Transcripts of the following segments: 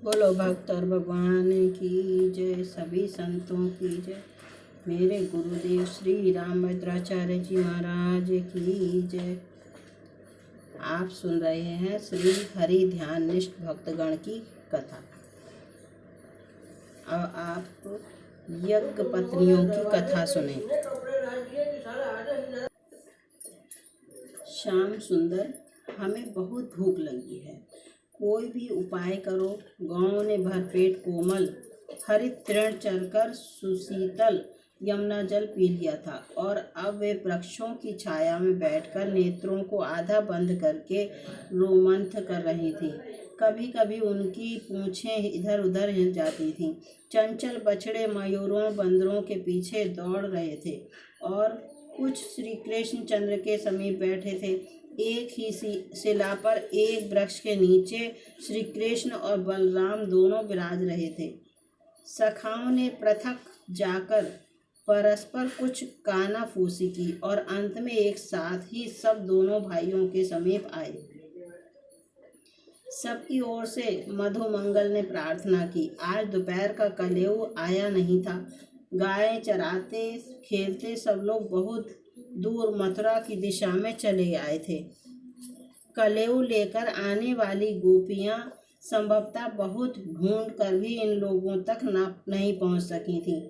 बोलो भक्त और भगवान की जय, सभी संतों की जय। मेरे गुरुदेव श्री रामभद्राचार्य जी महाराज की जय। आप सुन रहे हैं श्री हरि ध्यान निष्ठ भक्तगण की कथा। अब आप यज्ञ पत्नियों की कथा सुने। श्याम सुंदर, हमें बहुत भूख लगी है, कोई भी उपाय करो। गांव ने भरपेट कोमल हरित तृण चरकर सुशीतल यमुना जल पी लिया था और अब वे वृक्षों की छाया में बैठकर नेत्रों को आधा बंद करके रोमंथ कर रही थीं। कभी कभी उनकी पूंछें इधर उधर हिल जाती थीं। चंचल बछड़े मयूरों बंदरों के पीछे दौड़ रहे थे और कुछ श्री कृष्ण चंद्र के समीप बैठे थे। एक ही शिला पर एक वृक्ष के नीचे श्री कृष्ण और बलराम दोनों विराज रहे थे। सखाओं ने पृथक जाकर परस्पर कुछ कानाफूसी की और अंत में एक साथ ही सब दोनों भाइयों के समीप आए। सबकी ओर से मधुमंगल ने प्रार्थना की। आज दोपहर का कलेऊ आया नहीं था। गायें चराते खेलते सब लोग बहुत दूर मथुरा की दिशा में चले आए थे। कलेऊ लेकर आने वाली गोपियां संभवतः बहुत ढूंढ कर भी इन लोगों तक नहीं पहुंच सकी थीं।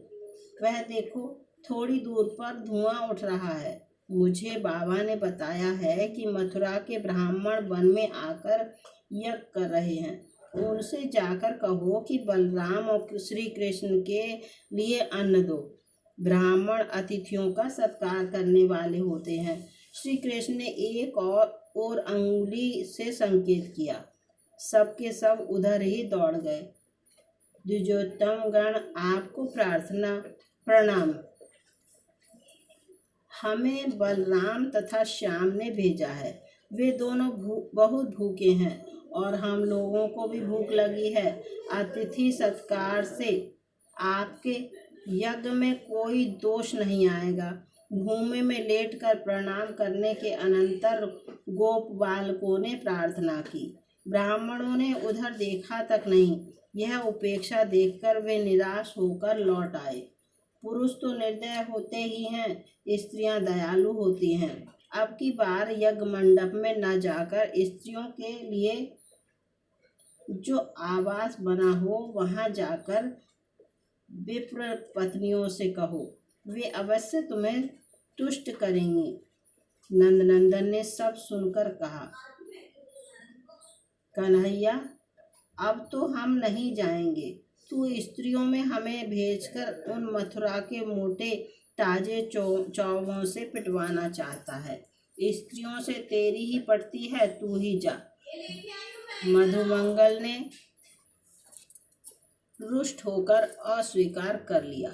वह देखो, थोड़ी दूर पर धुआं उठ रहा है। मुझे बाबा ने बताया है कि मथुरा के ब्राह्मण वन में आकर यज्ञ कर रहे हैं। उनसे जाकर कहो कि बलराम और श्री कृष्ण के लिए अन्न दो। ब्राह्मण अतिथियों का सत्कार करने वाले होते हैं। श्री कृष्ण ने एक और अंगुली से संकेत किया। सबके सब उधर ही दौड़ गए। द्विजोत्तम गण, आपको प्रार्थना प्रणाम। हमें बलराम तथा श्याम ने भेजा है। वे दोनों बहुत भूखे हैं और हम लोगों को भी भूख लगी है। अतिथि सत्कार से आपके यज्ञ में कोई दोष नहीं आएगा। भूमि में लेटकर प्रणाम करने के अनंतर गोप बालकों ने प्रार्थना की। ब्राह्मणों ने उधर देखा तक नहीं। यह उपेक्षा देखकर वे निराश होकर लौट आए। पुरुष तो निर्दय होते ही हैं, स्त्रियां दयालु होती हैं। अब की बार यज्ञ मंडप में न जाकर स्त्रियों के लिए जो आवास बना हो वहां जाकर विप्र पत्नियों से कहो, वे अवश्य तुम्हें तुष्ट करेंगी। नंदनंदन ने सब सुनकर कहा, कन्हैया, अब तो हम नहीं जाएंगे। तू स्त्रियों में हमें भेजकर उन मथुरा के मोटे ताजे चौवों से पिटवाना चाहता है। स्त्रियों से तेरी ही पड़ती है, तू ही जा। मधुमंगल ने रुष्ट होकर अस्वीकार कर लिया।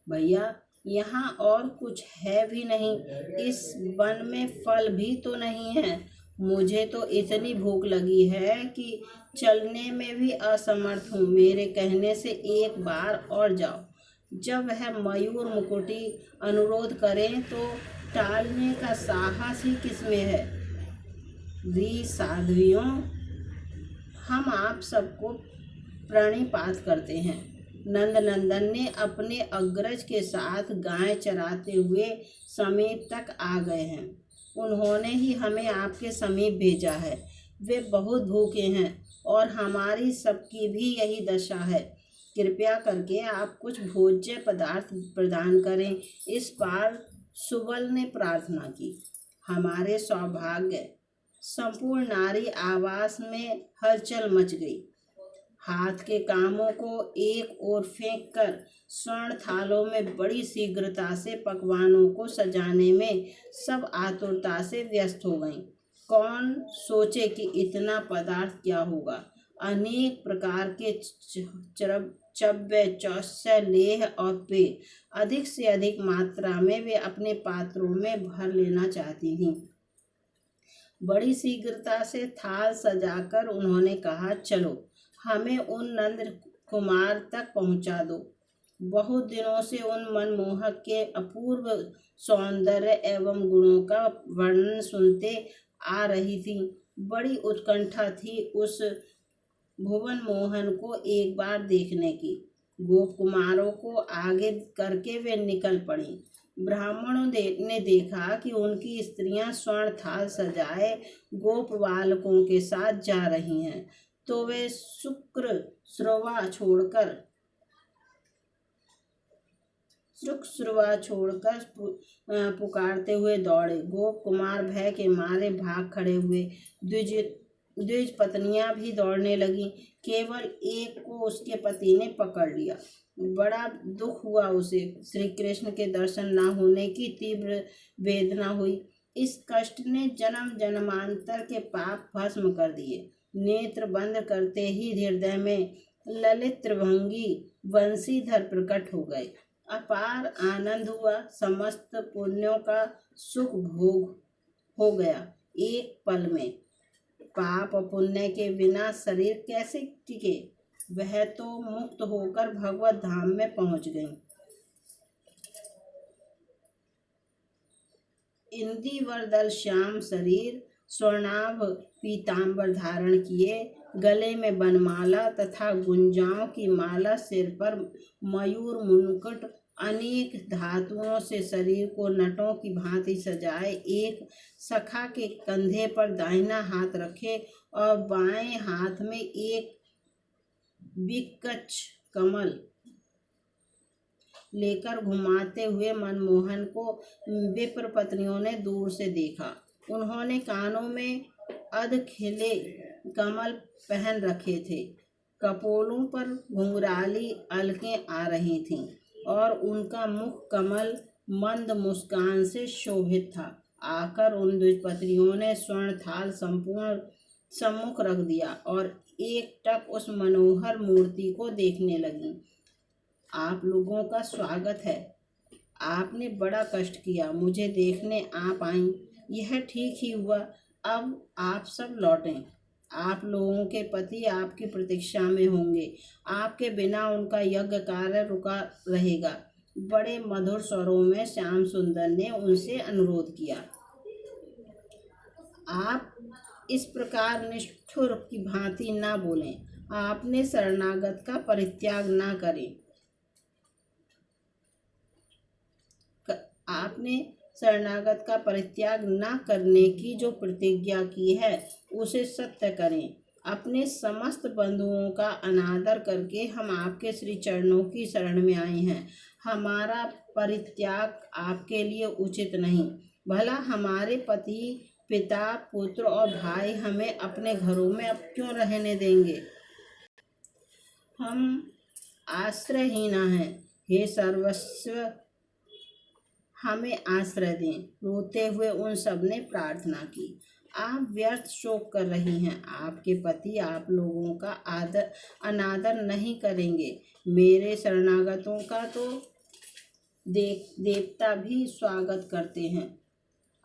भैया, यहाँ और कुछ है भी नहीं। इस वन में फल भी तो नहीं है। मुझे तो इतनी भूख लगी है कि चलने में भी असमर्थ हूँ। मेरे कहने से एक बार और जाओ। जब वह मयूर मुकुटी अनुरोध करें तो टालने का साहस ही किसमें है। वीर साध्वियों, हम आप सबको प्रणिपात करते हैं। नंदनंदन ने अपने अग्रज के साथ गाय चराते हुए समीप तक आ गए हैं। उन्होंने ही हमें आपके समीप भेजा है। वे बहुत भूखे हैं और हमारी सबकी भी यही दशा है। कृपया करके आप कुछ भोज्य पदार्थ प्रदान करें। इस बार सुबल ने प्रार्थना की। हमारे सौभाग्य संपूर्ण नारी आवास में हलचल मच गई। हाथ के कामों को एक ओर फेंक कर स्वर्ण थालों में बड़ी शीघ्रता से पकवानों को सजाने में सब आतुरता से व्यस्त हो गईं। कौन सोचे कि इतना पदार्थ क्या होगा। अनेक प्रकार के चब्बे, चौस्य, लेह और पेय अधिक से अधिक मात्रा में वे अपने पात्रों में भर लेना चाहती थीं। बड़ी शीघ्रता से थाल सजाकर उन्होंने कहा, चलो हमें उन नंद कुमार तक पहुंचा दो। बहुत दिनों से उन मनमोहक के अपूर्व सौंदर्य एवं गुणों का वर्णन सुनते आ रही थी। बड़ी उत्कंठा थी उस भुवन मोहन को एक बार देखने की। गोप कुमारों को आगे करके वे निकल पड़ी। ब्राह्मणों ने देखा कि उनकी स्त्रियां स्वर्ण थाल सजाए गोप बालकों के साथ जा रही हैं, तो वे शुक्र श्रवा छोड़कर पुकारते हुए दौड़े। गोप कुमार भय के मारे भाग खड़े हुए। द्विज पत्नियां भी दौड़ने लगी। केवल एक को उसके पति ने पकड़ लिया। बड़ा दुख हुआ उसे। श्री कृष्ण के दर्शन न होने की तीव्र वेदना हुई। इस कष्ट ने जन्म जन्मांतर के पाप भस्म कर दिए। नेत्र बंद करते ही हृदय में ललित त्रिभंगी वंशीधर प्रकट हो गए। अपार आनंद हुआ। समस्त पुण्यों का सुख भोग हो गया एक पल में। पाप पुण्य के बिना शरीर कैसे टिके? वह तो मुक्त होकर भगवत धाम में पहुंच गई। इंदिवरदल श्याम शरीर, स्वर्णाभ पीतांबर धारण किए, गले में बनमाला तथा गुंजाओं की माला, सिर पर मयूर मुकुट, अनेक धातुओं से शरीर को नटों की भांति सजाए, एक सखा के कंधे पर दाहिना हाथ रखे और बाएं हाथ में एक विकच कमल लेकर घुमाते हुए मनमोहन को विप्र पत्नियों ने दूर से देखा। उन्होंने कानों में अधखिले कमल पहन रखे थे। कपोलों पर घुंघराली अलकें आ रही थीं और उनका मुख कमल मंद मुस्कान से शोभित था। आकर उन द्विजपत्नियों ने स्वर्ण थाल संपूर्ण सम्मुख रख दिया और एकटक उस मनोहर मूर्ति को देखने लगी। आप लोगों का स्वागत है। आपने बड़ा कष्ट किया, मुझे देखने आप आईं। यह ठीक ही हुआ। अब आप सब लौटें। आप लोगों के पति आपकी प्रतीक्षा में होंगे। आपके बिना उनका यज्ञ कार्य रुका रहेगा। बड़े मधुर स्वरों में श्याम सुंदर ने उनसे अनुरोध किया। आप इस प्रकार निष्ठुर की भांति ना बोलें। आपने शरणागत का परित्याग ना करें। आपने शरणागत का परित्याग न करने की जो प्रतिज्ञा की है उसे सत्य करें। अपने समस्त बंधुओं का अनादर करके हम आपके श्री चरणों की शरण में आए हैं। हमारा परित्याग आपके लिए उचित नहीं। भला हमारे पति, पिता, पुत्र और भाई हमें अपने घरों में अब क्यों रहने देंगे? हम आश्रयहीन हैं। हे सर्वस्व, हमें आश्रय दें। रोते हुए उन सब ने प्रार्थना की। आप व्यर्थ शोक कर रही हैं। आपके पति आप लोगों का अनादर नहीं करेंगे। मेरे शरणागतों का तो देवता भी स्वागत करते हैं।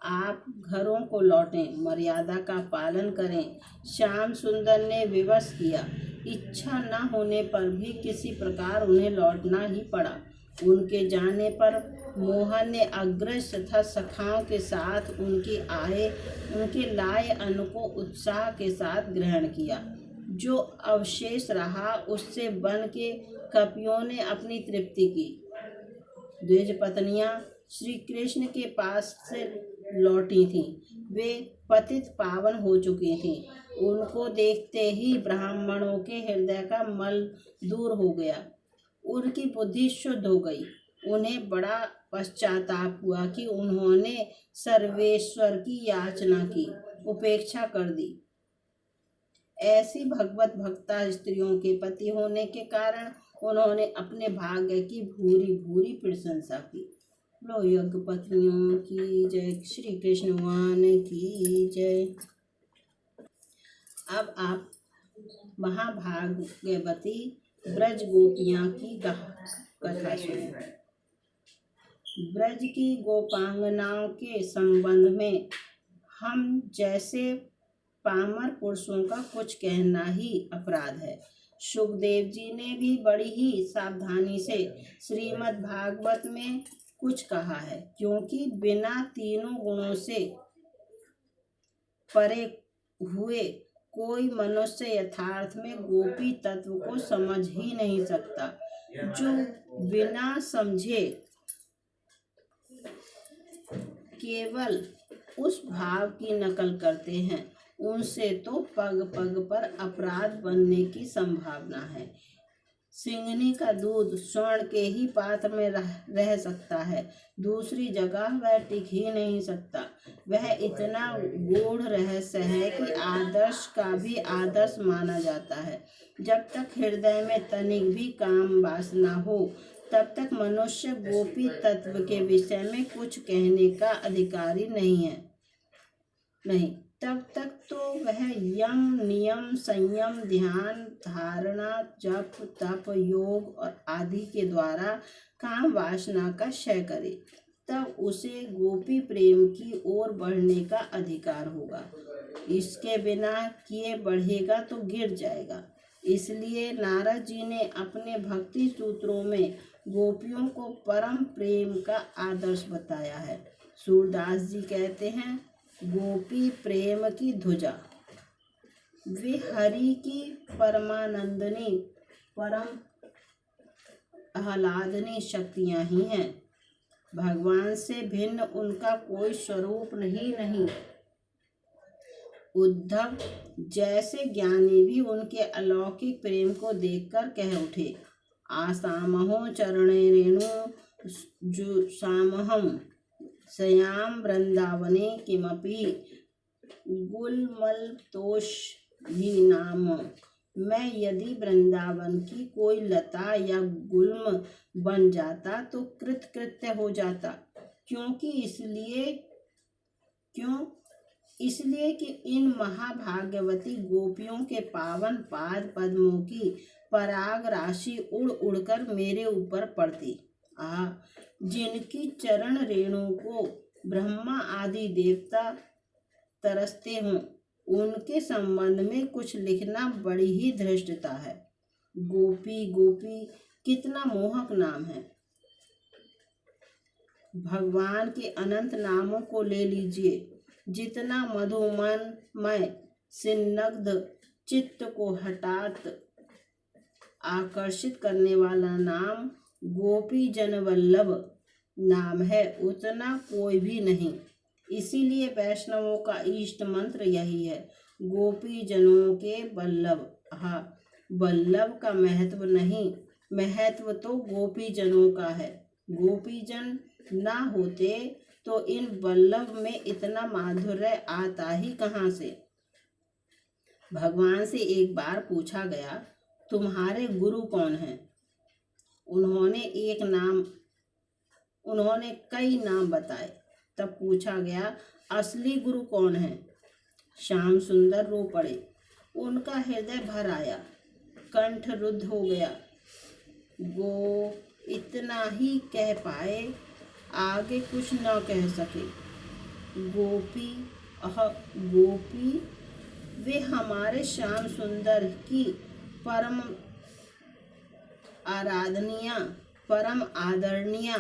आप घरों को लौटें, मर्यादा का पालन करें। श्याम सुंदर ने विवश किया। इच्छा न होने पर भी किसी प्रकार उन्हें लौटना ही पड़ा। उनके जाने पर मोहन ने अग्रज तथा सखाओं के साथ उनके लाए अन्न को उत्साह के साथ ग्रहण किया। जो अवशेष रहा उससे वन के कपियों ने अपनी तृप्ति की। द्विज पत्नियां श्री कृष्ण के पास से लौटी थीं। वे पतित पावन हो चुकी थीं। उनको देखते ही ब्राह्मणों के हृदय का मल दूर हो गया। उनकी बुद्धि शुद्ध हो गई। उन्हें बड़ा पश्चाताप हुआ कि उन्होंने सर्वेश्वर की याचना की उपेक्षा कर दी। ऐसी भगवत भक्ता स्त्रियों के पति होने के कारण उन्होंने अपने भाग्य की भूरी भूरी प्रशंसा की। लो यज्ञ पत्नियों की जय, श्री कृष्ण भगवान की जय। अब आप महाभाग्यवती ब्रज गोपियां की कथा सुनें। ब्रज की गोपांगनाओं के संबंध में हम जैसे पामर पुरुषों का कुछ कहना ही अपराध है। सुखदेव जी ने भी बड़ी ही सावधानी से श्रीमद् भागवत में कुछ कहा है, क्योंकि बिना तीनों गुणों से परे हुए कोई मनुष्य यथार्थ में गोपी तत्व को समझ ही नहीं सकता। जो बिना समझे केवल उस भाव की नकल करते हैं, उनसे तो पग पग पर अपराध बनने की संभावना है। सिंघनी का दूध स्वर्ण के ही पात्र में रह सकता है, दूसरी जगह वह टिक ही नहीं सकता। वह इतना गूढ़ रहस्य है कि आदर्श का भी आदर्श माना जाता है। जब तक हृदय में तनिक भी काम वासना हो, तब तक मनुष्य गोपी तत्व के विषय में कुछ कहने का अधिकारी नहीं। तब तक तो वह यम नियम संयम ध्यान धारणा जप तप योग और आदि के द्वारा काम वासना का क्षय करे, तब उसे गोपी प्रेम की ओर बढ़ने का अधिकार होगा। इसके बिना किए बढ़ेगा तो गिर जाएगा। इसलिए नारद जी ने अपने भक्ति सूत्रों में गोपियों को परम प्रेम का आदर्श बताया है। सूरदास जी कहते हैं, गोपी प्रेम की ध्वजा, वे हरि की परमानंदनी परम आह्लादनी शक्तियां ही हैं। भगवान से भिन्न उनका कोई स्वरूप नहीं। उद्धव जैसे ज्ञानी भी उनके अलौकिक प्रेम को देखकर कह उठे, आसामहो चरणे रेणु जुसामहम सयाम वृंदावने किमपि गुलमलतोष भी नाम। मैं यदि वृंदावन की कोई लता या गुल्म बन जाता तो कृतकृत्य हो जाता। इसलिए कि इन महाभाग्यवती गोपियों के पावन पाद पद्मों की पराग राशि उड़ उड़कर मेरे ऊपर पड़ती। जिनकी चरण रेणु को ब्रह्मा आदि देवता तरसते हों, उनके संबंध में कुछ लिखना बड़ी ही धृष्टता है। गोपी कितना मोहक नाम है। भगवान के अनंत नामों को ले लीजिए, जितना मधुमय सिन्नग्ध चित्त को हठात आकर्षित करने वाला नाम गोपी जन वल्लभ नाम है, उतना कोई भी नहीं। इसीलिए वैष्णवों का इष्ट मंत्र यही है, गोपी जनों के वल्लभ। वल्लभ का महत्व नहीं, महत्व तो गोपी जनों का है। गोपी जन ना होते तो इन वल्लभ में इतना माधुर्य आता ही कहाँ से। भगवान से एक बार पूछा गया, तुम्हारे गुरु कौन हैं? उन्होंने कई नाम बताए। तब पूछा गया, असली गुरु कौन है? श्याम सुंदर रो पड़े। उनका हृदय भर आया, कंठ रुद्ध हो गया। इतना ही कह पाए, आगे कुछ न कह सके। गोपी वे हमारे श्याम सुंदर की परम आराधनीय परम आदरणीय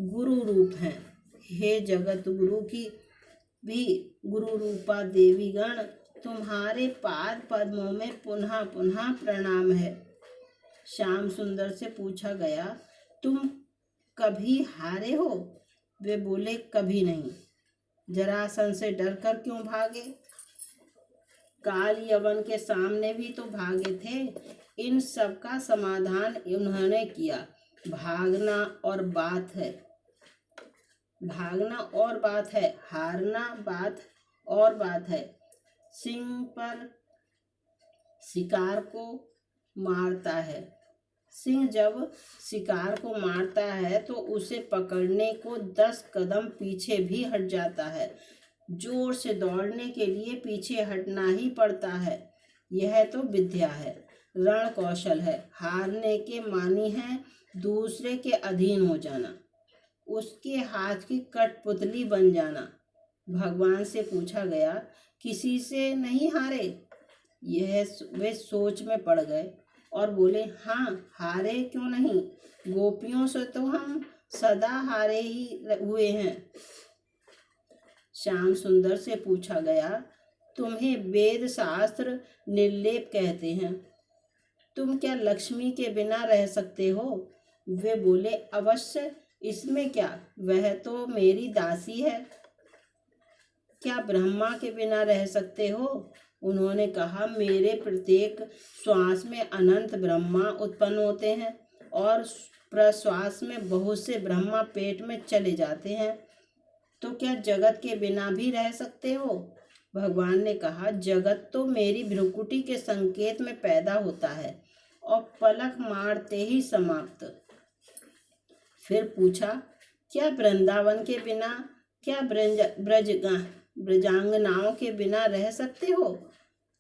गुरु रूप हैं। हे जगत गुरु की भी गुरु रूपा देवी गण, तुम्हारे पाद पद्मों में पुनः पुनः प्रणाम है। श्याम सुंदर से पूछा गया, तुम कभी हारे हो? वे बोले, कभी नहीं। जरासंध से डरकर क्यों भागे? काल यवन के सामने भी तो भागे थे। इन सब का समाधान उन्होंने किया। भागना और बात है, हारना बात और बात है। सिंह पर शिकार को मारता है। सिंह जब शिकार को मारता है तो उसे पकड़ने को 10 कदम पीछे भी हट जाता है। जोर से दौड़ने के लिए पीछे हटना ही पड़ता है। यह तो विद्या है, रण कौशल है। हारने के मानी है दूसरे के अधीन हो जाना, उसके हाथ की कठपुतली बन जाना। भगवान से पूछा गया, किसी से नहीं हारे? वे सोच में पड़ गए और बोले, हाँ, हारे क्यों नहीं? गोपियों से तो हम सदा हारे ही हुए हैं। श्याम सुंदर से पूछा गया, तुम्हें वेद शास्त्र निर्लेप कहते हैं। तुम क्या लक्ष्मी के बिना रह सकते हो? वे बोले, अवश्य, इसमें क्या, वह तो मेरी दासी है। क्या ब्रह्मा के बिना रह सकते हो? उन्होंने कहा, मेरे प्रत्येक श्वास में अनंत ब्रह्मा उत्पन्न होते हैं और प्रश्वास में बहुत से ब्रह्मा पेट में चले जाते हैं। तो क्या जगत के बिना भी रह सकते हो? भगवान ने कहा, जगत तो मेरी भ्रुकुटी के संकेत में पैदा होता है और पलक मारते ही समाप्त। फिर पूछा, क्या वृंदावन के बिना, क्या ब्रजांगनाओं के बिना रह सकते हो?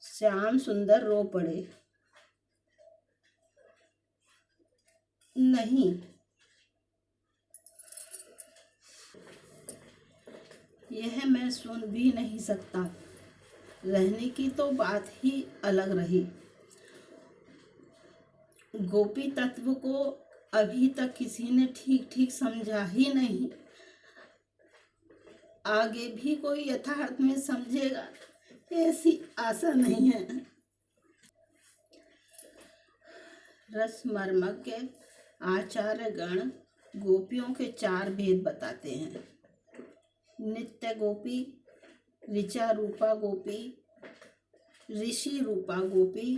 श्याम सुंदर रो पड़े, नहीं, यह मैं सुन भी नहीं सकता। रहने की तो बात ही अलग रही। गोपी तत्व को अभी तक किसी ने ठीक ठीक समझा ही नहीं। आगे भी कोई यथार्थ में समझेगा ऐसी आशा नहीं है। रसमर्मज्ञ आचार्य गण गोपियों के 4 भेद बताते हैं। नित्य गोपी, ऋचा रूपा गोपी, ऋषि रूपा गोपी,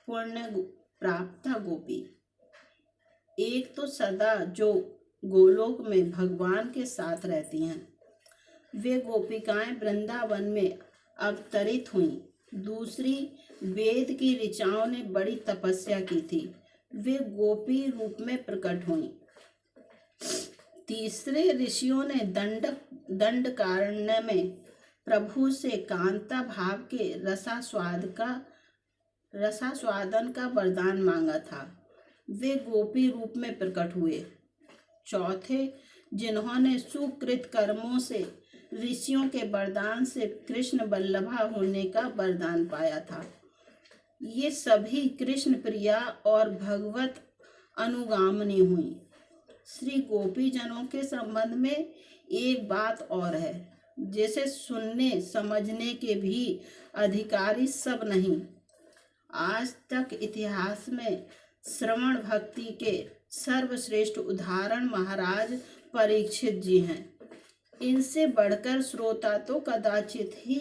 पुण्य प्राप्ता गोपी। एक तो सदा जो गोलोक में भगवान के साथ रहती हैं, वे गोपिकाएं वृंदावन में अवतरित हुईं। दूसरी, वेद की ऋचाओं ने बड़ी तपस्या की थी, वे गोपी रूप में प्रकट हुईं। तीसरे, ऋषियों ने दंडकारण्य में प्रभु से कांता भाव के रसास्वादन का वरदान मांगा था, वे गोपी रूप में प्रकट हुए। चौथे, जिन्होंने सुकृत कर्मों से ऋषियों के वरदान से कृष्ण वल्लभा होने का वरदान पाया था, ये सभी कृष्ण प्रिया और भगवत अनुगामिनी हुई। श्री गोपी जनों के संबंध में एक बात और है, जैसे सुनने समझने के भी अधिकारी सब नहीं। आज तक इतिहास में श्रवण भक्ति के सर्वश्रेष्ठ उदाहरण महाराज परीक्षित जी हैं। इनसे बढ़कर श्रोता तो कदाचित ही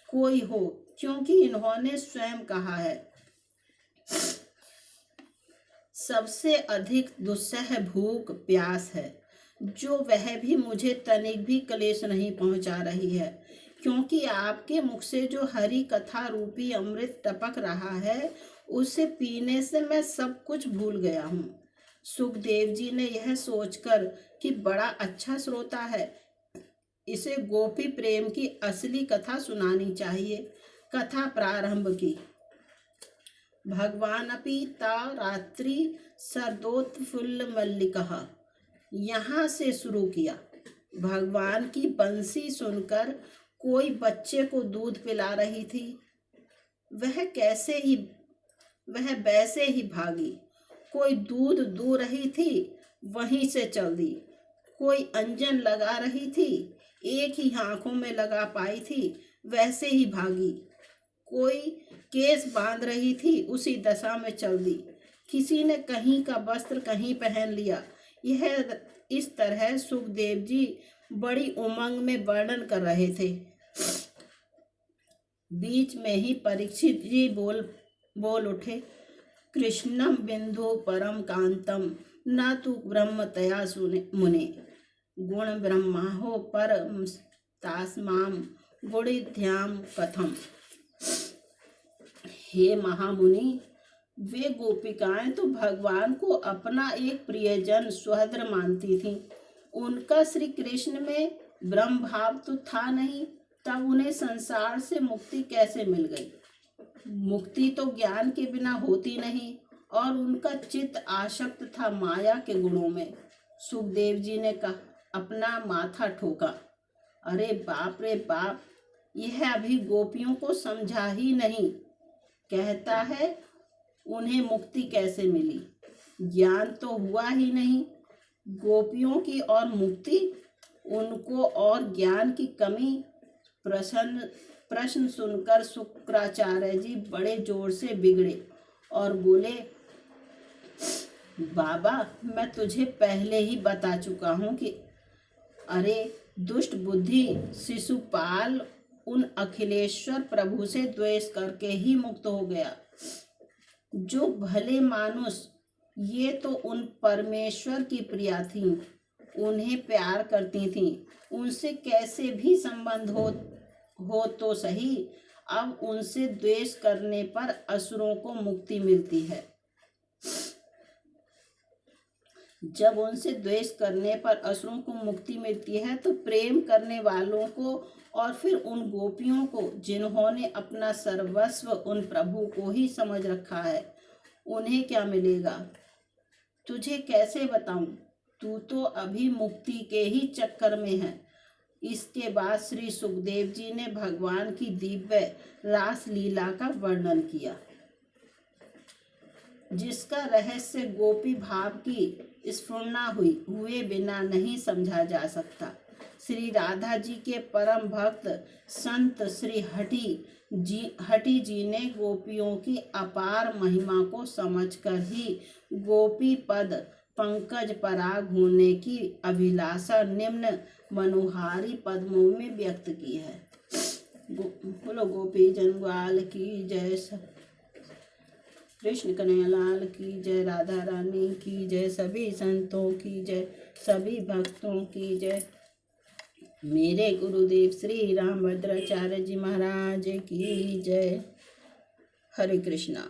कोई हो, क्योंकि इन्होंने स्वयं कहा है, सबसे अधिक दुस्सह भूख प्यास है, जो वह भी मुझे तनिक भी क्लेश नहीं पहुंचा रही है, क्योंकि आपके मुख से जो हरि कथा रूपी अमृत टपक रहा है, उसे पीने से मैं सब कुछ भूल गया हूँ। सुखदेव जी ने यह सोचकर कि बड़ा अच्छा श्रोता है, इसे गोपी प्रेम की असली कथा सुनानी चाहिए, कथा प्रारंभ की। भगवान अपि ता रात्रि सरदोत्फुल्ल मल्लिकः, यहाँ से शुरू किया। भगवान की बंसी सुनकर कोई बच्चे को दूध पिला रही थी, वह वैसे ही भागी। कोई दूध दू रही थी, वहीं से चल दी। कोई अंजन लगा रही थी, एक ही आंखों में लगा पाई थी, वैसे ही भागी। कोई केस बांध रही थी, उसी दशा में चल दी। किसी ने कहीं का वस्त्र कहीं पहन लिया। यह इस तरह सुखदेव जी बड़ी उमंग में वर्णन कर रहे थे। बीच में ही परीक्षित जी बोल उठे, कृष्णम बिंदु परम कांतम न तु ब्रह्म तया मुने गुण ब्रह्मा हो परम तास्माम गुणिध्याम कथम। हे महामुनि, वे गोपिकाएं तो भगवान को अपना एक प्रियजन सुहृद मानती थीं। उनका श्री कृष्ण में ब्रह्म भाव तो था नहीं, तब उन्हें संसार से मुक्ति कैसे मिल गई? मुक्ति तो ज्ञान के बिना होती नहीं, और उनका चित्त आसक्त था माया के गुणों में। सुखदेव जी ने अपना माथा ठोका, अरे बाप रे बाप, यह अभी गोपियों को समझा ही नहीं। कहता है उन्हें मुक्ति कैसे मिली? ज्ञान तो हुआ ही नहीं। गोपियों की और मुक्ति, उनको और ज्ञान की कमी, प्रश्न सुनकर शुक्राचार्य जी बड़े जोर से बिगड़े और बोले, बाबा मैं तुझे पहले ही बता चुका हूँ कि अरे दुष्ट बुद्धि शिशुपाल उन अखिलेश्वर प्रभु से द्वेष करके ही मुक्त हो गया। जो भले मानुष ये तो उन परमेश्वर की प्रिया थीं, उन्हें प्यार करती थीं, उनसे कैसे भी संबंध हो तो सही, अब उनसे द्वेष करने पर असुरों को मुक्ति मिलती है। जब उनसे द्वेष करने पर असुरों को मुक्ति मिलती है तो प्रेम करने वालों को और फिर उन गोपियों को जिन्होंने अपना सर्वस्व उन प्रभु को ही समझ रखा है, उन्हें क्या मिलेगा? तुझे कैसे बताऊं? तू तो अभी मुक्ति के ही चक्कर में है। इसके बाद श्री सुखदेव जी ने भगवान की दिव्य रास लीला का वर्णन किया, जिसका रहस्य गोपी भाव की स्फुरना हुए बिना नहीं समझा जा सकता। श्री राधा जी के परम भक्त संत श्री हठी जी ने गोपियों की अपार महिमा को समझकर ही गोपी पद पंकज पराग होने की अभिलाषा निम्न मनोहारी पद्मों में व्यक्त की है। बोलो गोपी जनग्वाल की जय, कृष्ण कन्हैयालाल की जय, राधा रानी की जय, सभी संतों की जय, सभी भक्तों की जय। मेरे गुरुदेव श्री रामभद्राचार्य जी महाराज की जय। हरे कृष्णा।